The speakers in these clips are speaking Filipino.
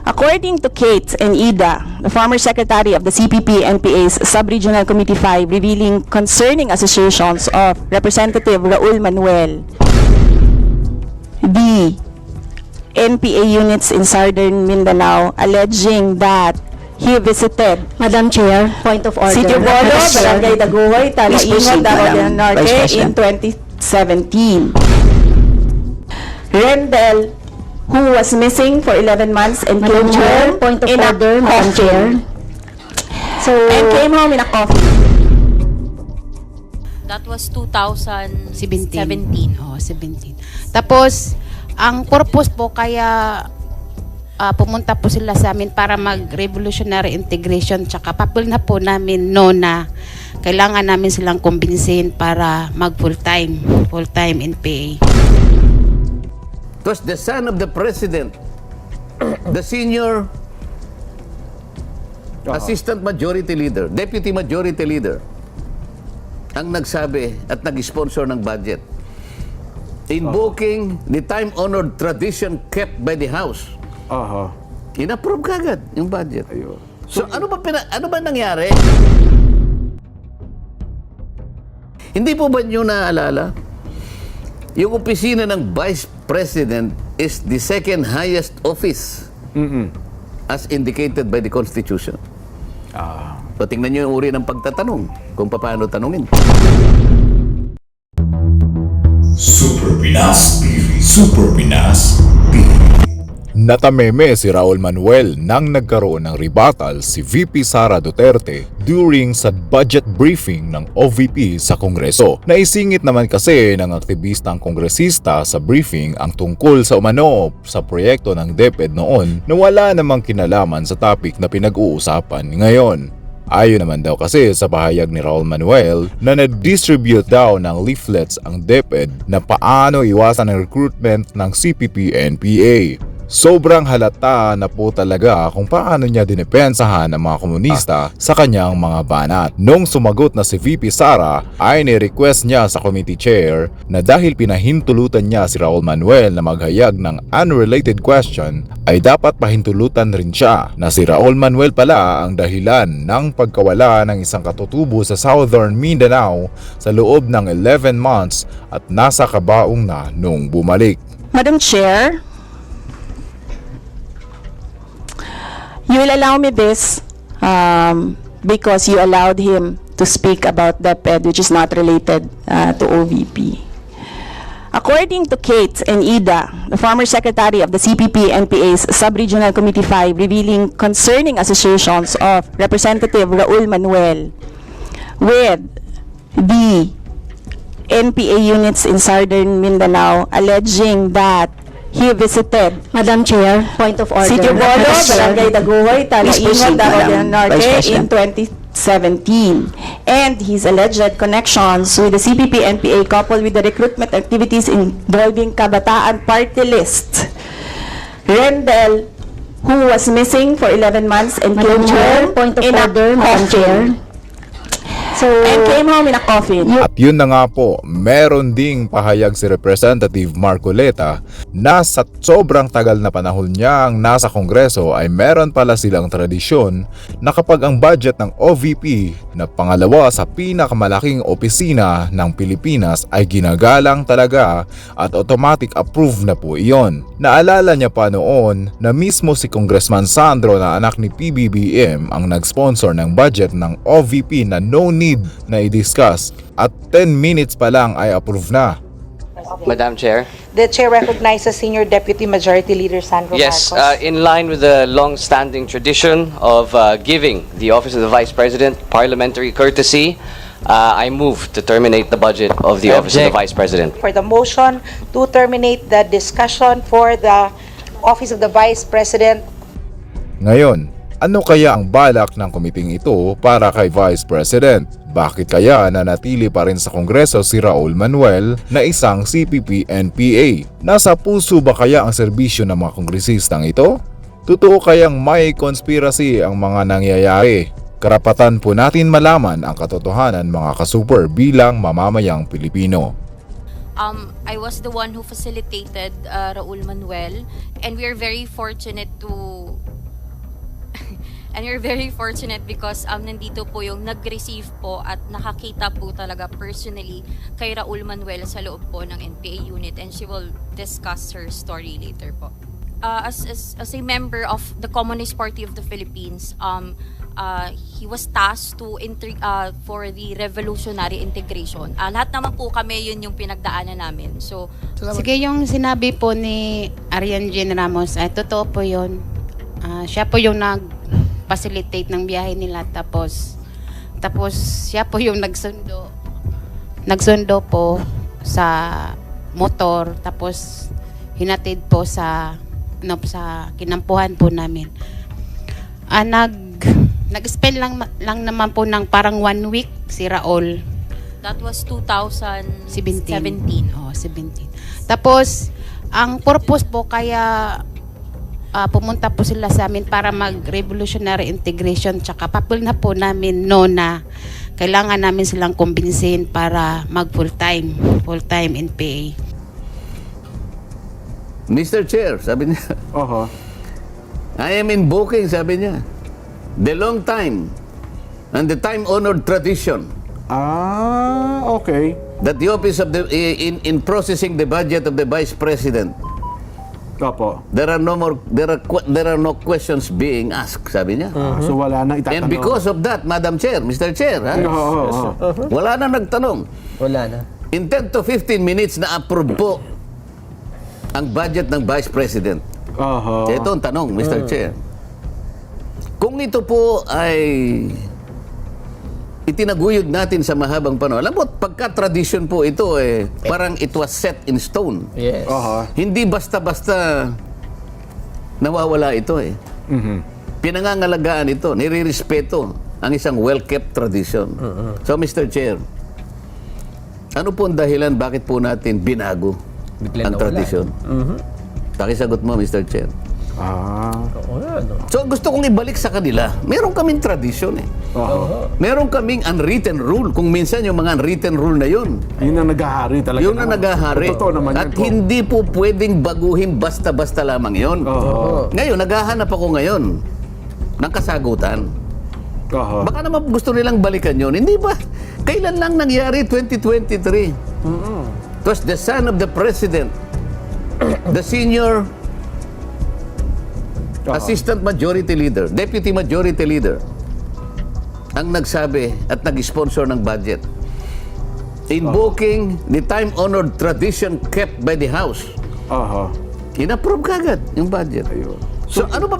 According to Kate and Ida, the former secretary of the CPP-NPA's Sub-Regional Committee 5, revealing concerning associations of Representative Raul Manuel, the NPA units in Southern Mindanao, alleging that he visited Madam Chair, point of order. Sitio Bolo, Barangay Daguhoy, Talaingon, Davao del Norte in 2017. Rendel, who was missing for 11 months and Madam came Chair, home point of in a order, Madam coffin. Chair. So, And came home in a coffin. That was 2017. 17. Oh, 17. Tapos, ang purpose po kaya pumunta po sila sa amin para mag-revolutionary integration, tsaka papel na po namin na kailangan namin silang kumbinsin para mag full-time NPA. It was the son of the president, the senior assistant majority leader, deputy majority leader, ang nagsabi at nag-sponsor ng budget. Invoking the time-honored tradition kept by the House. In-approve kagad yung budget. So ano ba nangyari? Hindi po ba nyo naaalala? Yung opisina ng Vice President is the second highest office as indicated by the Constitution. So tingnan nyo yung uri ng pagtatanong kung paano tanungin. Super Pinas TV. Super Pinas TV. Natameme si Raul Manuel nang nagkaroon ng rebuttal si VP Sara Duterte during sa budget briefing ng OVP sa Kongreso. Naisingit naman kasi ng aktivistang kongresista sa briefing ang tungkol sa umano sa proyekto ng DepEd noon na wala namang kinalaman sa topic na pinag-uusapan ngayon. Ayon naman daw kasi sa pahayag ni Raul Manuel na na-distribute daw ng leaflets ang DepEd na paano iwasan ang recruitment ng CPP-NPA. Sobrang halata na po talaga kung paano niya dinepensahan ang mga komunista sa kanyang mga banat. Nung sumagot na si VP Sara ay ni-request niya sa committee chair na dahil pinahintulutan niya si Raul Manuel na maghayag ng unrelated question ay dapat pahintulutan rin siya na si Raul Manuel pala ang dahilan ng pagkawala ng isang katutubo sa Southern Mindanao sa loob ng 11 months at nasa kabaong na nung bumalik. Madam Chair, you will allow me this because you allowed him to speak about DepEd, which is not related to OVP. According to Kate and Ida, the former secretary of the CPP-NPA's Sub-Regional Committee 5, revealing concerning associations of Representative Raul Manuel with the NPA units in Southern Mindanao, alleging that he visited Madam Chair, point of order. Sitio Bolo, Madam Chair. Barangay Daguhoy, Talaingon, Davao del Norte Vice in 2017. And his alleged connections with the CPP-NPA coupled with the recruitment activities involving Kabataan Party List. Rendel, who was missing for 11 months and Madam came Chair, home point of in a order, Madam Chair. coffin. And came home in a coffin. At yun na nga po, meron ding pahayag si Representative Marcoleta na sa sobrang tagal na panahon niyang nasa Kongreso ay meron pala silang tradisyon na kapag ang budget ng OVP na pangalawa sa pinakamalaking opisina ng Pilipinas ay ginagalang talaga at automatic approve na po iyon. Naalala niya pa noon na mismo si Congressman Sandro na anak ni PBBM ang nag-sponsor ng budget ng OVP na no need na i-discuss at 10 minutes pa lang ay approve na. Madam Chair. The Chair recognizes Senior Deputy Majority Leader Sandro Yes, Marcos. in line with the long-standing tradition of giving the Office of the Vice President parliamentary courtesy, I move to terminate the budget of the Office of the Vice President. For the motion to terminate the discussion for the Office of the Vice President. Ngayon, ano kaya ang balak ng komiting ito para kay Vice President? Bakit kaya nanatili pa rin sa Kongreso si Raul Manuel na isang CPP-NPA? Nasa puso ba kaya ang serbisyo ng mga kongresistang ito? Totoo kayang may conspiracy ang mga nangyayari? Karapatan po natin malaman ang katotohanan mga kasuper bilang mamamayang Pilipino. I was the one who facilitated Raul Manuel, and we are very fortunate to And we're very fortunate because nandito po yung nag-receive po at nakakita po talaga personally kay Raul Manuel sa loob po ng NPA unit, and she will discuss her story later po. As a member of the Communist Party of the Philippines, he was tasked to for the revolutionary integration. Lahat naman po kami, yun yung pinagdaanan namin. So, Sige, yung sinabi po ni Arian Jean Ramos, ay totoo po yun. Siya po yung nag-facilitate ng biyahe nila, tapos siya po yung nagsundo po sa motor, tapos hinatid po sa kinampuhan po namin. Nag-spend lang naman po ng parang 1 week si Raul. that was 2017. 17. Oh, 17. Tapos, ang purpose po kaya pumunta po sila sa amin para mag-revolutionary integration, tsaka papel na po namin na kailangan namin silang kumbinsin para mag full-time NPA. Mr. Chair, sabi niya, I am invoking, sabi niya, the long time and the time-honored tradition Okay. that the office of the in processing the budget of the Vice President, Opo. there are no questions being asked, sabi niya. So wala na itatanong. And because of that, Madam Chair, Mr. Chair, ha? Wala na nagtanong. Wala na. In 10 to 15 minutes na approve po ang budget ng Vice President. Ito ang tanong, Mr. Chair. Kung ito po ay itinaguyod natin sa mahabang panahon, alam mo, pagka-tradition po ito, parang it was set in stone. Yes. Hindi basta-basta nawawala ito Pinangangalagaan ito, nire-respeto ang isang well-kept tradition. So, Mr. Chair, ano po ang dahilan bakit po natin binago Biglang ang nawala. tradisyon? Pakisagot mo, Mr. Chair. Oo nga, no? So, gusto kong ibalik sa kanila. Meron kaming tradisyon Meron kaming unwritten rule. Kung minsan yung mga unwritten rule na yun, Yun ang naghahari talaga. yun ang naghahari. Totoo naman At yan po. hindi po pwedeng baguhin basta-basta lamang yun. Ngayon, naghahanap ako ngayon ng kasagutan. Baka naman gusto nilang balikan yun. Hindi ba? Kailan lang nangyari? 2023. It was the son of the president, the senior assistant majority leader, deputy majority leader, ang nagsabi at nag-sponsor ng budget, invoking the time-honored tradition kept by the House. In-approve kagad yung budget. So ano ba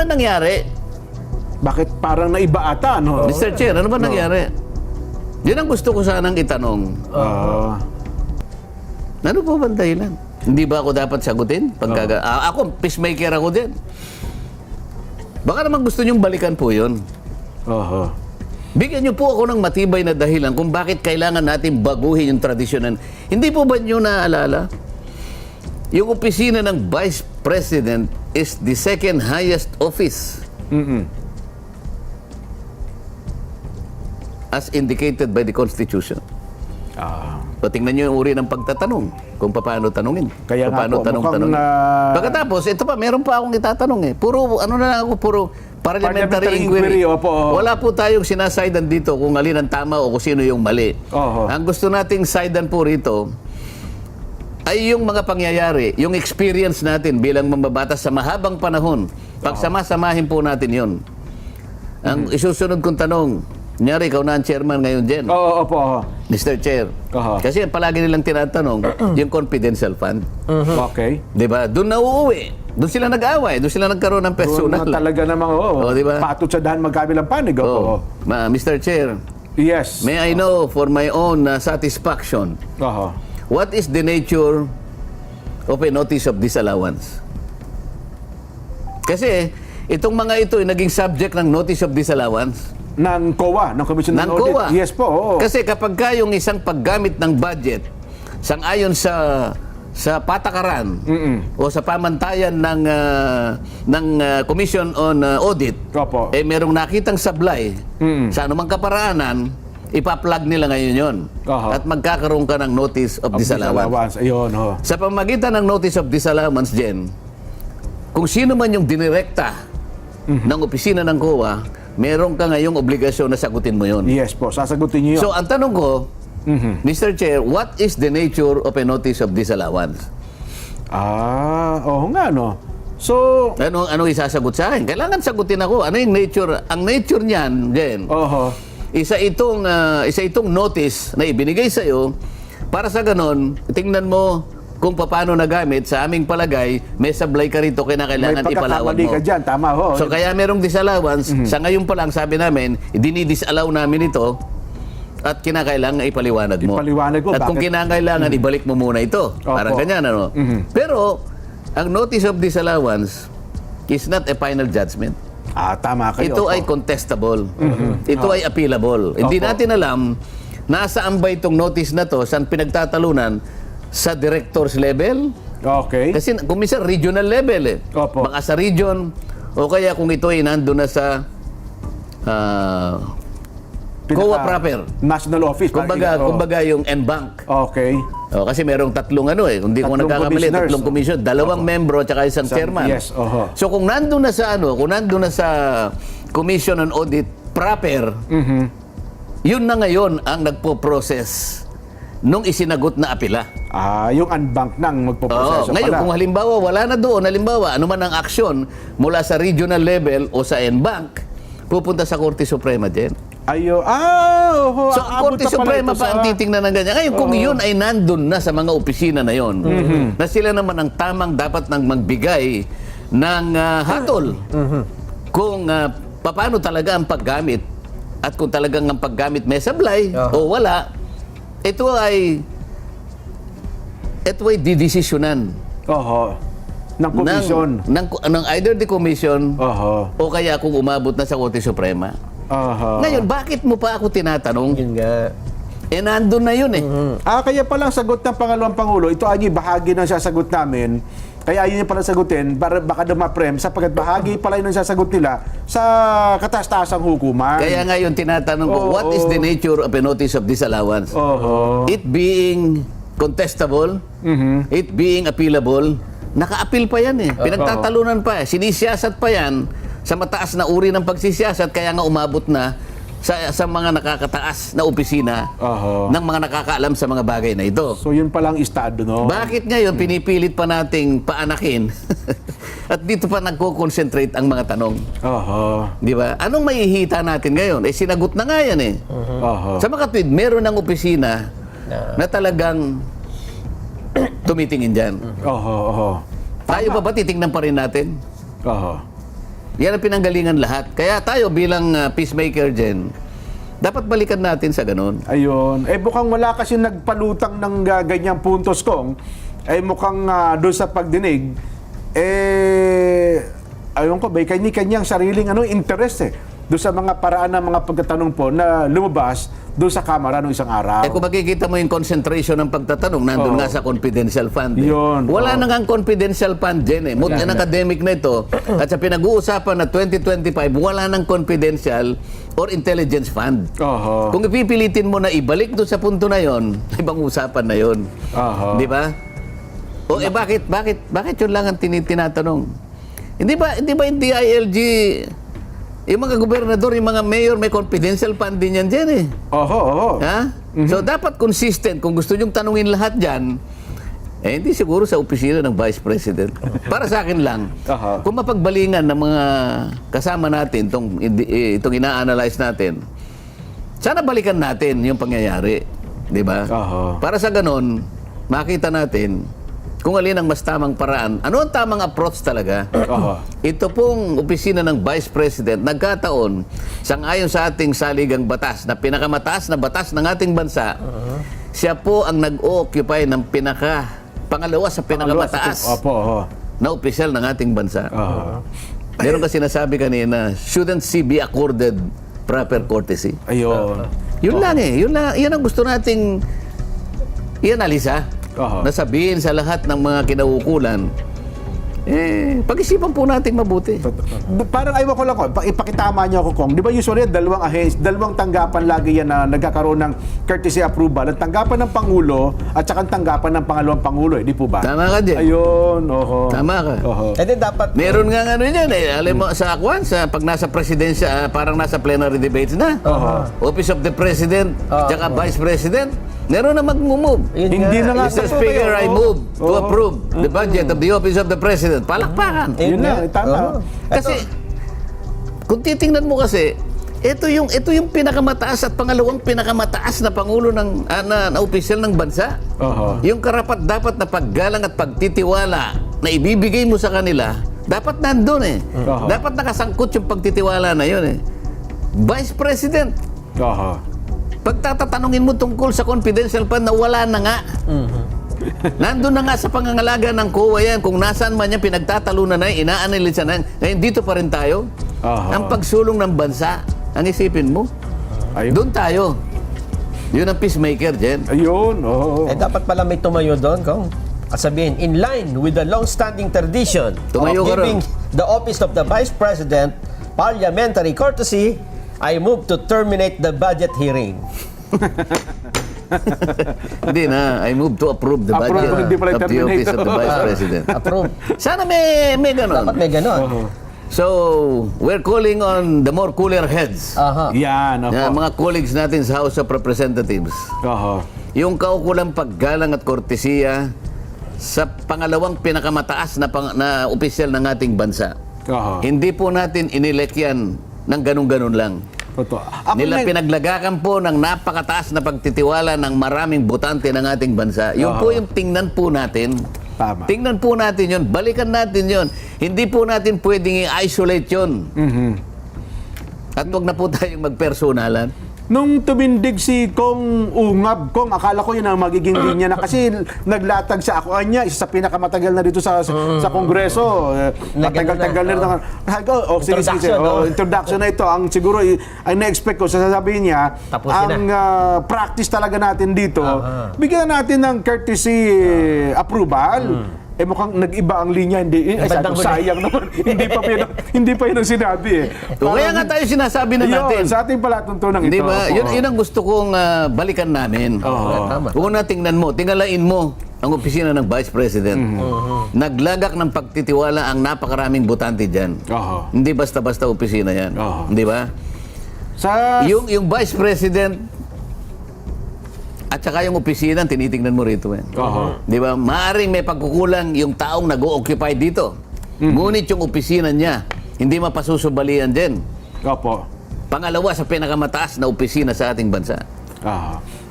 nangyari? Bakit parang naiba ata, no? Mr. Chair, ano ba nangyari? Yan ang gusto ko sanang itanong. Ano po ba ang dahilan? Hindi ba ako dapat sagutin? Ako, peacemaker ako din. Baka naman gusto nyong balikan po yun. Bigyan niyo po ako ng matibay na dahilan kung bakit kailangan natin baguhin yung tradisyon. Hindi po ba niyo naaalala? Yung opisina ng Vice President is the second highest office as indicated by the Constitution. So, tingnan nyo yung uri ng pagtatanong kung paano tanungin. Kaya nga po, mukhang Pagkatapos, ito pa, meron pa akong itatanong Puro, ano na lang ako, puro parliamentary inquiry. Wala po tayong sinasaydan dito kung alin ang tama o kung sino yung mali. Ang gusto nating saydan po rito ay yung mga pangyayari, yung experience natin bilang mambabatas sa mahabang panahon. Pagsama-samahin po natin yun. Ang isusunod kong tanong, kunyari, ikaw na ang chairman ngayon, Jen. Mr. Chair. Kasi palagi nilang tinatanong, yung confidential fund. Okay. Diba? Doon na uuwi. Doon sila nag-away. Doon sila nagkaroon ng personal. Doon na talaga namang, diba? patod sa daan magkabilang panig. Mr. Chair. Yes. May I know for my own satisfaction, what is the nature of a notice of disallowance? Kasi, itong mga ito ay naging subject ng notice of disallowance ng COA, ng Commission ng Audit. COA. Yes po. Kasi kapag yung isang paggamit ng budget sang-ayon sa patakaran o sa pamantayan ng Commission on Audit, merong nakitang sablay sa anumang kaparaanan, ipa-plug nila ngayon yon at magkakaroon ka ng notice of disallowance. Ayun, Sa pamamagitan ng notice of disallowance, Jen, kung sino man yung dinirekta ng opisina ng COA, meron ka ngayong obligasyon na sagutin mo yon. Yes po, sasagutin niyo yun. So, ang tanong ko, Mr. Chair, what is the nature of a notice of disallowance? Oo nga, no? So, Anong isasagot sa akin? Kailangan sagutin ako. Ano yung nature? Ang nature niyan, Jen, isa itong notice na ibinigay sa iyo para sa ganon, tingnan mo kung paano nagamit. Sa aming palagay, may sablay ka rito, kailangan may ipalawag pagkakamali mo. ka dyan, tama ho. So kaya merong disallowance. Sa ngayon pa lang, sabi namin, dinidisallow namin ito at kinakailangan ipaliwanag mo. Ipaliwanag mo, At kung bakit? kinakailangan, ibalik mo muna ito. Parang ganyan, ano? Pero, ang notice of disallowance is not a final judgment. Tama kayo. Ito ay contestable. Ito ay appealable. Hindi natin alam nasaan ba itong notice na to, saan pinagtatalunan, sa director's level. Okay. Kasi kung minsan regional level eh. Opo. Baka sa region o kaya kung ito ay nandun na sa COA proper. National office. Kumbaga yung NBank. Okay. Kasi merong tatlong hindi ko Tatlong nagkakamali, commissioners. tatlong commission, dalawang membro at saka isang chairman. Yes, So kung nandun na sa Commission on Audit proper, yun na ngayon ang nagpo-process nung isinagot na apila. Yung unbank nang magpo-proseso Ngayon, pala. kung halimbawa wala na doon, ano man ang aksyon mula sa regional level o sa NBank, pupunta sa Korte Suprema din. So, ang Korte Suprema pa ang titingnan ng ganyan. Ngayon, kung yun ay nandun na sa mga opisina na yun, na sila naman ang tamang dapat nang magbigay ng hatol kung paano talaga ang paggamit at kung talagang ang paggamit may sablay o wala, ito ay didesisyonan ng komisyon. ng either the commission o kaya kung umabot na sa Korte Suprema. Ngayon, bakit mo pa ako tinatanong? Yun nga. Nandun na yun eh. Kaya palang sagot ng Pangalawang Pangulo, ito ay bahagi ng sasagot namin. Kaya yun yung pala sagutin, baka dumaprem, sapagkat bahagi pala yun ang sasagot nila sa kataas-taasang hukuman. Kaya ngayon tinatanong ko, what is the nature of a notice of disallowance? It being contestable, it being appealable, naka-appeal pa yan eh. Pinagtatalunan pa eh. Sinisiyasat pa yan sa mataas na uri ng pagsisiyasat, kaya nga umabot na sa mga nakakataas na opisina ng mga nakakaalam sa mga bagay na ito. So yun palang estado, no? Bakit ngayon pinipilit pa nating paanakin at dito pa nagko-concentrate ang mga tanong? Di ba? Anong maihita natin ngayon? Sinagot na nga yan eh. Sa makatwid, meron ng opisina na talagang tumitingin dyan. Tayo ba titingnan pa rin natin? Yan ang pinanggalingan lahat. Kaya tayo bilang peacemaker dyan, dapat balikan natin sa ganun. Ayun. Mukhang wala kasi nagpalutang ng ganyang puntos kong. Mukhang doon sa pagdinig, ayun ko, may kanya-kanyang sariling interest doon sa mga paraan ng mga pagtatanong po na lumabas doon sa Kamara noong isang araw. Kung makikita mo yung concentration ng pagtatanong, nandun nga sa confidential fund. Wala na nga confidential fund dyan eh. Ang academic na ito, at sa pinag-uusapan na 2025, wala nang confidential or intelligence fund. Kung ipipilitin mo na ibalik doon sa punto na yon, ibang usapan na yon. Di ba? Bakit yun lang ang tinatanong? Hindi ba yung DILG, yung mga gobernador, yung mga mayor, may confidential fund din yan dyan eh. Ha? So, dapat consistent. Kung gusto nyong tanungin lahat dyan, hindi siguro sa opisina ng Vice President. Para sa akin lang, kung mapagbalingan ng mga kasama natin, itong ina-analyze natin, sana balikan natin yung pangyayari. Di ba? Para sa ganon, makita natin kung alin ang mas tamang paraan. Ano ang tamang approach talaga? Ito pong opisina ng Vice President, nagkataon, sangayon sa ating saligang batas, na pinakamataas na batas ng ating bansa, siya po ang nag-occupy ng pangalawa sa pinakamataas na opisyal ng ating bansa. Meron kasi nasabi kanina, shouldn't she be accorded proper courtesy? Yun lang eh. Yan ang gusto nating i-analisa. Na sabihin sa lahat ng mga kinaukulan Pag-isipan po natin mabuti. Parang ayaw ko lang ko, ipakitama niyo ako, Kong. Di ba usually dalawang tanggapan lagi yan na nagkakaroon ng courtesy approval. Ang tanggapan ng Pangulo at saka ang tanggapan ng pangalawang Pangulo, di po ba? Tama ka dyan. Ayun, oho. Tama ka. Oho. Eh di dapat Meron nga ano yan eh. Alam mo, sa Akwan, pag nasa presidensya, parang nasa plenary debates na. Office of the President, tsaka Vice President, meron na mag-move. Hindi na nga Mr. Speaker, I move to approve the budget of the Office of the President. Palakpakan. Yun na, tama. Kasi, kung titingnan mo kasi, ito yung pinakamataas at pangalawang pinakamataas na pangulo ng na opisyal ng bansa. Yung karapat dapat na paggalang at pagtitiwala na ibibigay mo sa kanila, dapat nandun eh. Dapat nakasangkot yung pagtitiwala na yun eh. Vice President. Pagtatatanungin mo tungkol sa confidential fund na wala na nga. Nandun na nga sa pangangalaga ng COA yan. Kung nasaan man yan, pinagtatalunan na yan, inaanalisa na yan. Ngayon, dito pa rin tayo. Ang pagsulong ng bansa, ang isipin mo, doon tayo. Yun ang peacemaker, Jen. Ayun, eh dapat pala may tumayo doon, Kong. Sabihin, in line with the long-standing tradition Tumayo of ka giving ron. the office of the Vice President parliamentary courtesy, I move to terminate the budget hearing. Hindi na, I move to approve the Approve, budget hindi pala of the terminate. Office of the Vice President. Approve. Sana may ganon. Dapat may ganon. So, we're calling on the more cooler heads. Yan, Mga colleagues natin sa House of Representatives. Yung kaukulang paggalang at kortesiya sa pangalawang pinakamataas na opisyal ng ating bansa. Hindi po natin inelect yan ng ganun-ganun lang. Nila pinaglagakan po ng napakataas na pagtitiwala ng maraming botante ng ating bansa. Yun po yung tingnan po natin. Tama. Tingnan po natin yun. Balikan natin yun. Hindi po natin pwedeng i-isolate yun. At huwag na po tayong magpersonalan. Nung tumindig si Kong Ungab, Kong, akala ko yun ang magiging linya na kasi naglatag sa ako niya, isa sa pinakamatagal na dito sa Kongreso. Matagal-tagal na rin. Introduction na ito. Ang siguro, ang na-expect ko, sasabihin niya, Tapusin ang practice talaga natin dito, bigyan natin ng courtesy approval. Mukhang nag-iba ang linya, hindi. Sayang naman. hindi pa yun ang sinabi eh. Kaya nga tayo sinasabi na natin. Sa ating palatuntunan ito. Di ba? Yun ang gusto kong balikan namin. Kung tingnan mo, tingalain mo ang opisina ng Vice President. Naglagak ng pagtitiwala ang napakaraming botante dyan. Hindi basta-basta opisina yan. Di ba? Yung Vice President at saka yung opisina, tinitingnan mo rito. Di ba? Maaring may pagkukulang yung taong nag-o-occupy dito. Ngunit yung opisina niya, hindi mapasusubalian din. Pangalawa sa pinakamataas na opisina sa ating bansa.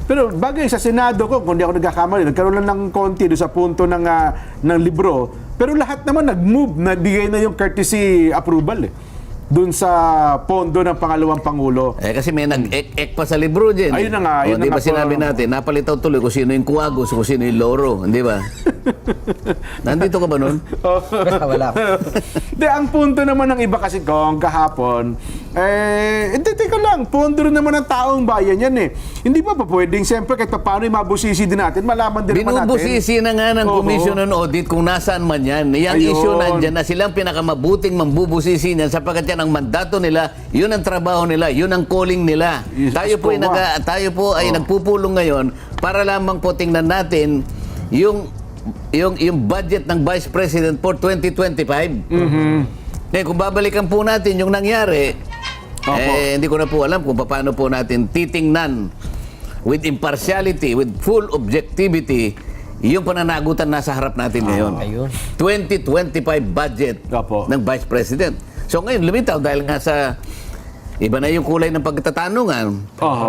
Pero bagay sa Senado ko, kung di ako nagkakamali, nagkaroon lang ng konti doon sa punto ng libro. Pero lahat naman nag-move, nabigay na yung courtesy approval doon sa pondo ng pangalawang Pangulo. Kasi may nag-ek pa sa libro dyan. Ayun na nga. Di ba sinabi natin, napalitaw tuloy kung sino yung kuwagos, kung sino yung loro. Hindi ba? Nandito ka ba nun? Wala. Ang punto naman ng iba kasi Kong kahapon, teka lang, pondo rin naman ng taong bayan yan eh. Hindi ba pwedeng, siyempre, kahit paano mabusisi din natin, malaman din naman natin. Binubusisi na nga ng Commission on Audit kung nasaan man yan. Yung issue nandyan na silang pinakamabuting mambubusisi niyan sapagkat yan ang mandato nila, yun ang trabaho nila, yun ang calling nila. Tayo po ay nagpupulong ngayon para lamang po tingnan natin yung budget ng Vice President for 2025. Kung babalikan po natin yung nangyari, hindi ko na po alam kung paano po natin titingnan with impartiality, with full objectivity, yung pananagutan nasa harap natin ngayon. 2025 budget ng Vice President. So ngayon, lumitaw dahil nga sa iba na yung kulay ng pagtatanungan.